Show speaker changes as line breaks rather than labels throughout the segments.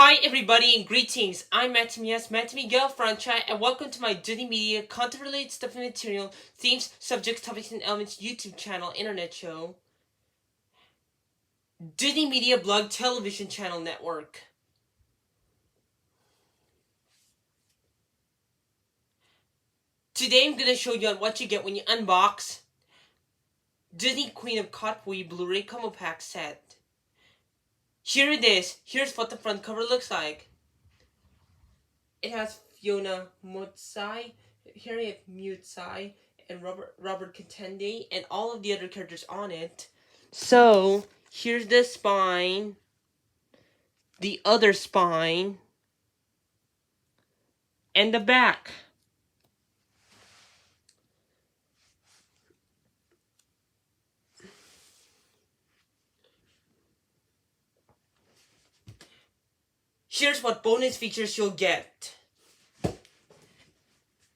Hi everybody and greetings, I'm Matimyas, Matty Miguel Francia, and welcome to my Disney Media content-related stuff and material, themes, subjects, topics, and elements YouTube channel, internet show. Disney Media Blog Television Channel Network. Today I'm going to show you on what you get when you unbox Disney Queen of KATWE Blu-Ray combo pack set. Here it is. Here's what the front cover looks like. It has Phiona Mutesi, Harriet Mutesi, and Robert Katende, and all of the other characters on it. So, here's the spine, the other spine, and the back. Here's what bonus features you'll get.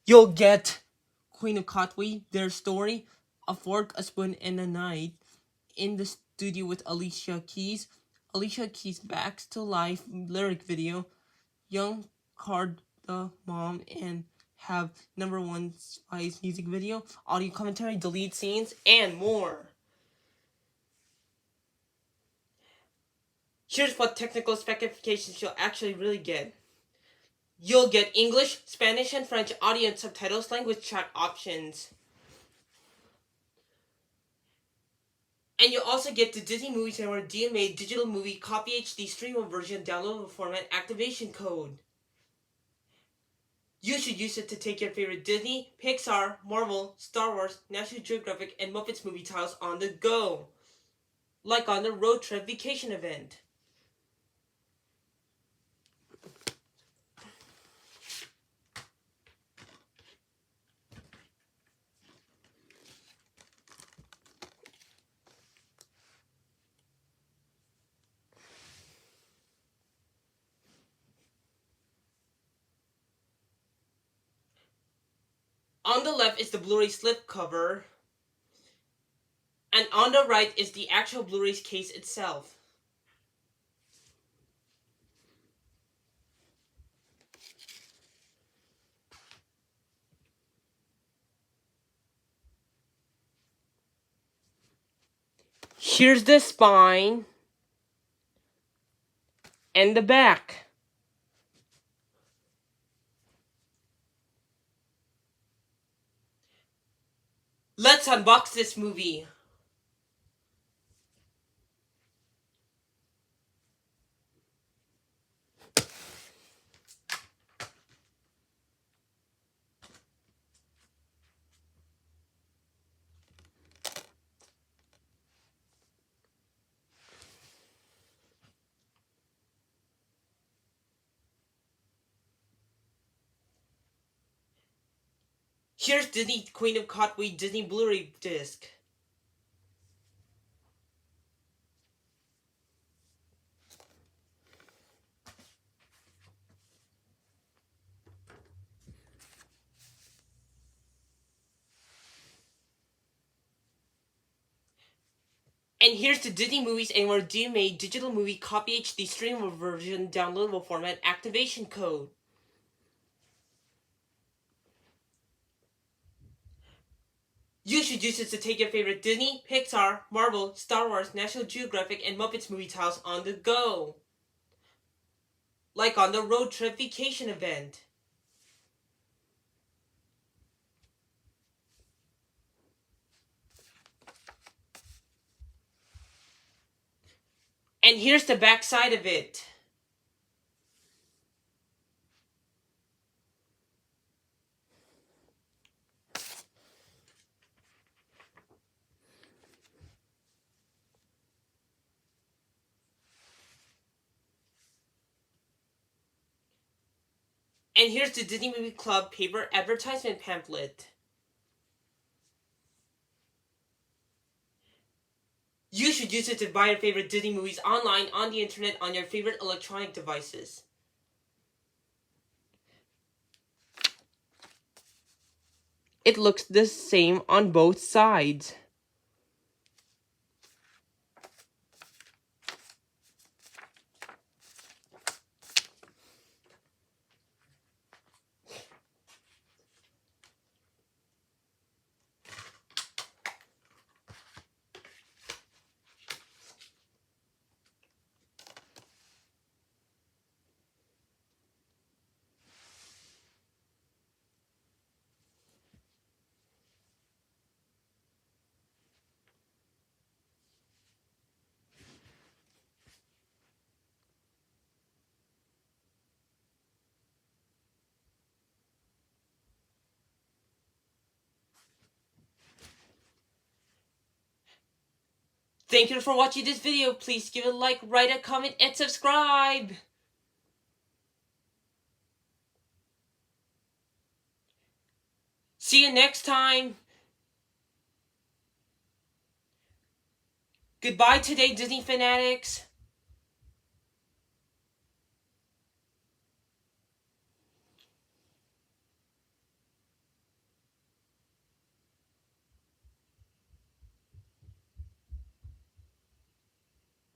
You'll get Queen of KATWE, their story, a fork, a spoon, and a knife, in the studio with Alicia Keys. Alicia Keys' Back to Life lyric video, Young Card the Mom, and have #1 Spies music video, audio commentary, delete scenes, and more. Here's what technical specifications you'll actually really get. You'll get English, Spanish, and French audio and subtitles, language chat options. And you'll also get the Disney Movies and our DMA digital movie copy HD streamable version downloadable format activation code. You should use it to take your favorite Disney, Pixar, Marvel, Star Wars, National Geographic, and Muppets movie titles on the go. Like on the road trip vacation event. On the left is the Blu-ray slipcover, and on the right is the actual Blu-ray's case itself. Here's the spine and the back. Let's unbox this movie. Here's Disney Queen of KATWE Disney Blu-ray disc. And here's the Disney Movies Anywhere DMA digital movie copy HD streamable version downloadable format activation code. You should use it to take your favorite Disney, Pixar, Marvel, Star Wars, National Geographic, and Muppets movie titles on the go. Like on the road trip vacation event. And here's the back side of it. And here's the Disney Movie Club paper advertisement pamphlet. You should use it to buy your favorite Disney movies online, on the internet, on your favorite electronic devices. It looks the same on both sides. Thank you for watching this video. Please give it a like, write a comment, and subscribe. See you next time. Goodbye today, Disney fanatics.